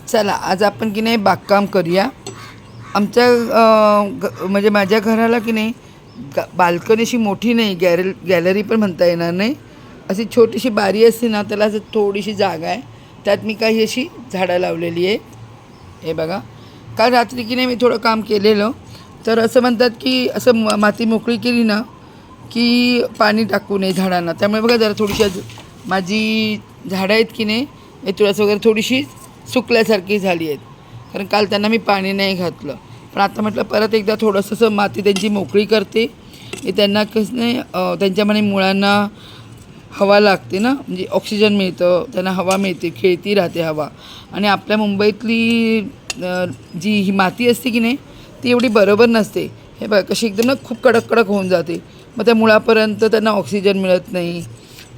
चला आज आपण की नाही बागकाम करूया. आमच्या म्हणजे माझ्या घराला की नाही बाल्कनी अशी मोठी नाही, गॅलरी पण म्हणता येणार नाही. अशी छोटीशी बारी असते ना, त्याला असं थोडीशी जागा आहे. त्यात मी काही अशी झाडं लावलेली आहे. हे बघा, काल रात्री की नाही मी थोडं काम केलेलं. तर असं म्हणतात की असं माती मोकळी केली ना की पाणी टाकू नये झाडांना. त्यामुळे बघा जरा थोडीशी माझी झाडं आहेत की नाही हे तुळस वगैरे थोडीशी सुकल्यासारखी झाली आहेत, कारण काल त्यांना मी पाणी नाही घातलं. पण आता म्हटलं परत एकदा थोडंसं माती त्यांची मोकळी करते. हे त्यांना कसं नाही त्यांच्यामध्ये मुळांना हवा लागते ना, म्हणजे ऑक्सिजन मिळतं, त्यांना हवा मिळते, खेळती राहते हवा. आणि आपल्या मुंबईतली जी ही माती असते की नाही ती एवढी बरोबर नसते. हे बघा कशी एकदम ना खूप कडक कडक होऊन जाते, मग त्या मुळापर्यंत त्यांना ऑक्सिजन मिळत नाही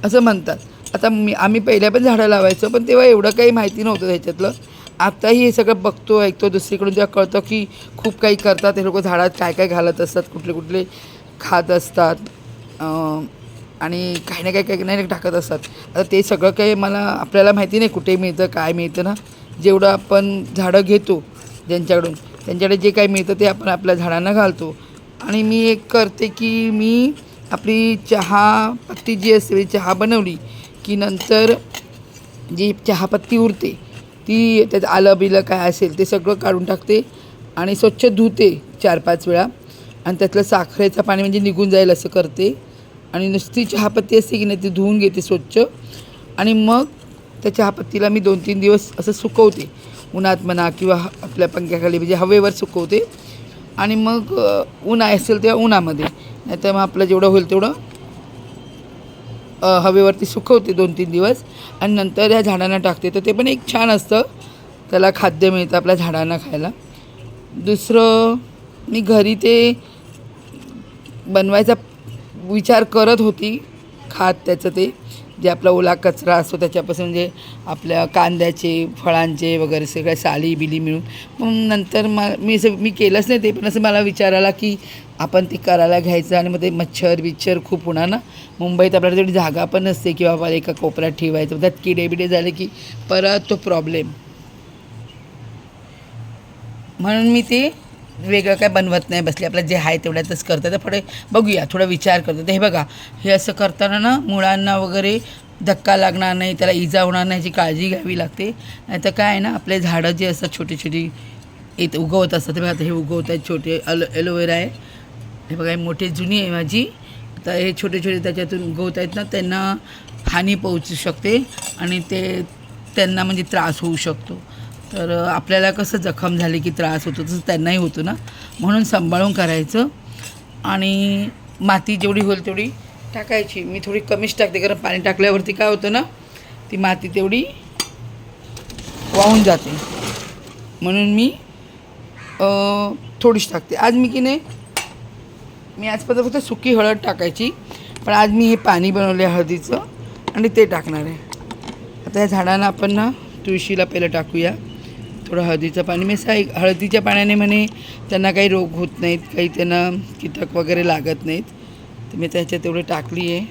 असं म्हणतात. आता आम्ही पहिल्या पण झाडं लावायचो, पण तेव्हा एवढं काही माहिती नव्हतं ह्याच्यातलं. आत्ताही हे सगळं बघतो ऐकतो दुसरीकडून, जेव्हा कळतं की खूप काही करतात हे लोक, झाडात काय काय घालत असतात, कुठले कुठले खात असतात आणि काही ना काही नाही टाकत असतात. आता ते सगळं काही मला आपल्याला माहिती नाही कुठे मिळतं काय मिळतं ना. जेवढं आपण झाडं घेतो ज्यांच्याकडून, त्यांच्याकडे जे काही मिळतं ते आपण आपल्या झाडांना घालतो. आणि मी एक करते की मी आपली चहा पत्ती जी असते, चहा बनवली की नंतर जी चहापत्ती उरते ती त्यात आलं बिलं काय असेल ते सगळं काढून टाकते आणि स्वच्छ धुते 4-5 वेळा. आणि त्यातलं साखरेचं पाणी म्हणजे निघून जाईल असं करते. आणि नुसती चहापत्ती असते की नाही ती धुवून घेते स्वच्छ. आणि मग त्या चहापत्तीला मी 2-3 दिवस असं सुकवते उन्हात म्हणा किंवा आपल्या पंख्याखाली म्हणजे हवेवर सुकवते. आणि मग ऊन असेल तेव्हा उन्हामध्ये, नाहीतर मग आपलं जेवढं होईल तेवढं हवेवरती सुकवते 2-3 दिवस. आणि नंतर ह्या झाडांना टाकते. तर ते पण एक छान असतं, त्याला खाद्य मिळतं आपल्या झाडांना खायला. दुसरं मी घरी ते बनवायचा विचार करत होती, खात त्याचं ते जे आपला ओला कचरा असतो त्याच्यापासून, म्हणजे आपल्या कांद्याचे फळांचे वगैरे सगळ्या साली बिली मिळून. मग नंतर मी केलंच नाही ते, पण असं मला विचारायला की आपण ते करायला घ्यायचं आणि मग ते मच्छर खूप होणार ना. मुंबईत आपल्याला तेवढी जागा पण नसते की बाबा एका कोपऱ्यात ठेवायचं, त्यात किडे बिडे झाले की परत तो प्रॉब्लेम. म्हणून मी ते वेगळं काय बनवत नाही बसले, आपलं जे आहे तेवढ्यातच करतं. तर पुढे बघूया, थोडा विचार करतो. तर हे बघा, हे असं करताना ना मुळांना वगैरे धक्का लागणार नाही, त्याला इजा होणार नाही याची काळजी घ्यावी लागते. नाही तर काय आहे ना, आपले झाडं जे असतात छोटी छोटी उगवत असतात, ते बघा आता हे उगवत आहेत छोटे एलोवेरा आहे. हे बघा, हे मोठी जुनी आहे माझी. आता हे छोटे छोटे त्याच्यातून उगवत आहेत ना, त्यांना हानी पोहोचू शकते आणि त्यांना म्हणजे त्रास होऊ शकतो. तर आपल्याला कसं जखम झाली की त्रास होतो, तसं त्यांनाही होतो ना. म्हणून सांभाळून करायचं. आणि माती जेवढी होईल तेवढी टाकायची. मी थोडी कमीच टाकते, कारण पाणी टाकल्यावरती काय होतं ना, ती माती तेवढी वाहून जाते. म्हणून मी थोडीच टाकते. आज मी की नाही, मी आजपर्यंत फक्त सुकी हळद टाकायची, पण आज मी हे पाणी बनवले हळदीचं आणि ते टाकणार आहे. आता या झाडांना आपण ना तुळशीला पहिलं टाकूया थोडं हळदीचं पाणी. मी हळदीच्या पाण्याने म्हणे त्यांना काही रोग होत नाहीत, काही त्यांना कीटक वगैरे लागत नाहीत. तर मी त्याच्यात तेवढे टाकली आहे.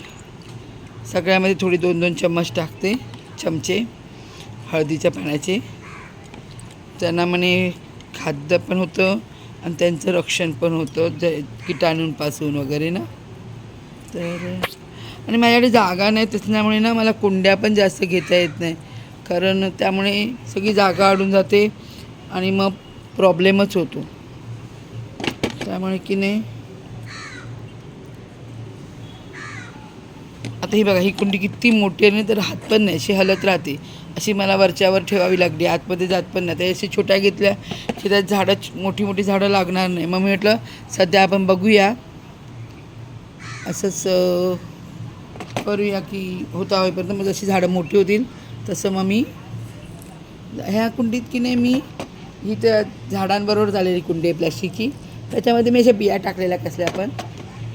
सगळ्यामध्ये थोडी 2-2 चम्मच टाकते, चमचे हळदीच्या पाण्याचे. त्यांना म्हणे खाद्य पण होतं आणि त्यांचं रक्षण पण होतं किटाणूंपासून वगैरे ना. तर आणि माझ्याकडे जागा नाही, त्याच्यामुळे ना मला कुंड्या पण जास्त घेता येत नाही, कारण त्यामुळे सगळी जागा अडून जाते आणि मग प्रॉब्लेमच होतो. त्यामुळे की नाही, आता ही बघा, ही कुंडी किती मोठी आहे ना, तर हात पण नाही, अशी हलत राहते. अशी मला वरच्यावर ठेवावी लागली, आतमध्ये जात पण नाही. त्या अशी छोट्या घेतल्या की त्यात झाडं मोठी मोठी झाडं लागणार नाही. मग मी म्हटलं सध्या आपण बघूया, असंच करूया की होता होईपर्यंत, मग जशी झाडं मोठी होतील तसं मग मी ह्या कुंडीत की नाही, मी ही त्या झाडांबरोबर झालेली कुंडी आहे प्लॅस्टिकची, त्याच्यामध्ये मी अशा बिया टाकलेल्या कसल्या पण.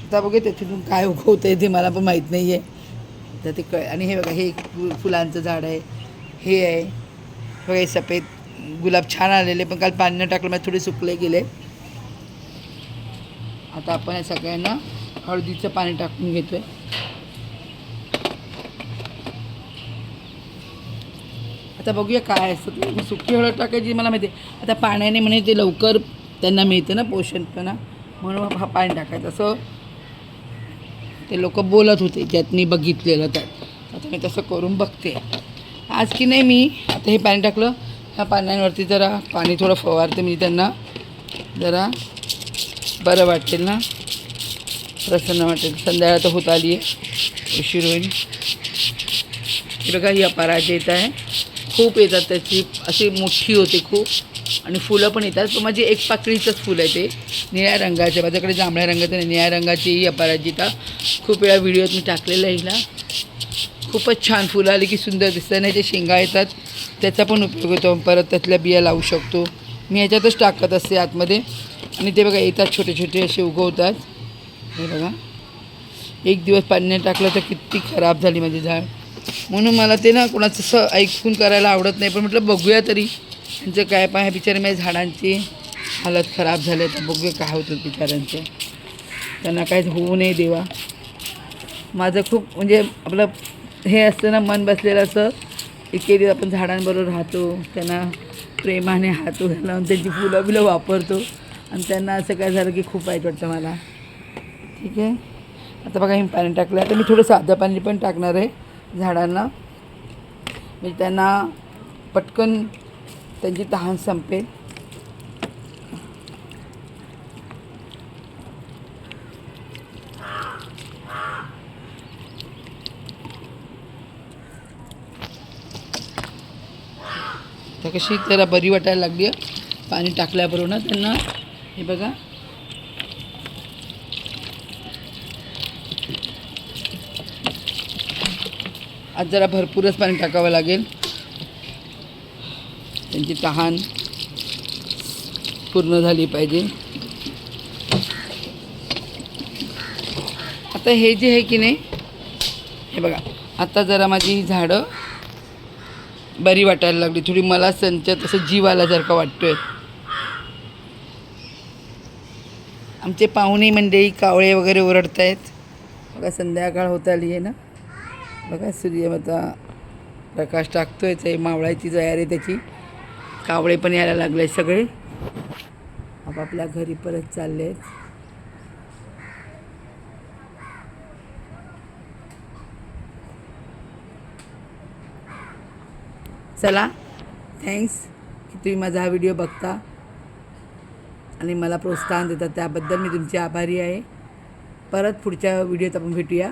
आता बघू त्याच्यातून काय उगवतं आहे ते मला पण माहीत नाही आहे. तर ते आणि हे बघा, हे फुलांचं झाड आहे, हे आहे बघा, हे सफेद गुलाब छान आलेले, पण काल पाणी न टाकलं मला थोडे सुकले गेले. आता आपण या सगळ्यांना हळदीचं पाणी टाकून घेतो आहे. आता बघूया काय असतं ते. सुकी हळद टाकायची मला माहिती आहे. आता पाण्याने म्हणे ते लवकर त्यांना मिळतं ना पोषणपणा, म्हणून हा पाणी टाकायचं असं ते लोक बोलत होते, ज्यात मी बघितलेलं त्यात. आता मी तसं करून बघते आज की नाही. मी आता हे पाणी टाकलं, ह्या पाण्यावरती जरा पाणी थोडं फवारते, म्हणजे त्यांना जरा बरं वाटेल ना, प्रसन्न वाटेल. संध्याकाळ तर होत आली आहे, उशीर होईल. हे बघा ही अपराजिता येत आहे, खूप येतात त्याची, अशी मोठी होते खूप, आणि फुलं पण येतात. पण माझी एक पाकळीचंच फुलं आहे ते, निळ्या रंगाचे. माझ्याकडे जांभळ्या रंगाचं नाही, निळ्या रंगाची ही अपराजिता. खूप वेळा व्हिडिओत मी टाकलेलं आहे हिला. खूपच छान फुलं आली की सुंदर दिसतं. नाही जे शेंगा येतात त्याचा पण उपयोग होतो, परत त्यातल्या बिया लावू शकतो. मी ह्याच्यातच टाकत असते आतमध्ये, आणि ते बघा येतात छोटे छोटे असे उगवतात. हे बघा एक दिवस पाणी नाही टाकलं तर किती खराब झाली माझी झाड. म्हणून मला ते ना कोणाचं असं ऐकून करायला आवडत नाही, पण म्हटलं बघूया तरी त्यांचं काय. पाय बिचारे माझ्या झाडांची हालत खराब झाली, तर बघूया काय होतं बिचाऱ्यांचं. त्यांना काय होऊ नये देवा. माझं खूप म्हणजे आपलं हे असतं ना, मन बसलेलं असं. इतके दिवस आपण झाडांबरोबर राहतो, त्यांना प्रेमाने हात लावून त्यांची फुलं बिलं वापरतो, आणि त्यांना असं काय झालं की खूप वाईट वाटतं मला. ठीक आहे, आता बघा हे पाणी टाकलं. आता मी थोडं साधं पाणी पण टाकणार आहे झाडांना, म्हणजे त्यांना पटकन त्यांची तहान संपेल. तर कशी त्याला बरी वाटायला लागली आहे पाणी टाकल्याबरोबर ना त्यांना. हे बघा आज जरा भरपूरच पाणी टाकावं लागेल, त्यांची तहान पूर्ण झाली पाहिजे. आता हे जे आहे की नाही, हे बघा आता जरा माझी झाडं बरी वाटायला लागली थोडी. मला संचात असं जीव आल्यासारखं वाटतोय. आमचे पाहुणे मंडळी कावळे वगैरे ओरडत आहेत. बघा संध्याकाळ होत आली आहे ना, बघा सूर्यमाता प्रकाश टाकतोय, ते मावळायची तयारी त्याची. कावळे पण यायला लागले सगळे, आपापल्या घरी परत चालले आहेत. चला, थँक्स की तुम्ही माझा हा व्हिडिओ बघता आणि मला प्रोत्साहन देता, त्याबद्दल मी तुमची आभारी आहे. परत पुढच्या व्हिडिओत आपण भेटूया.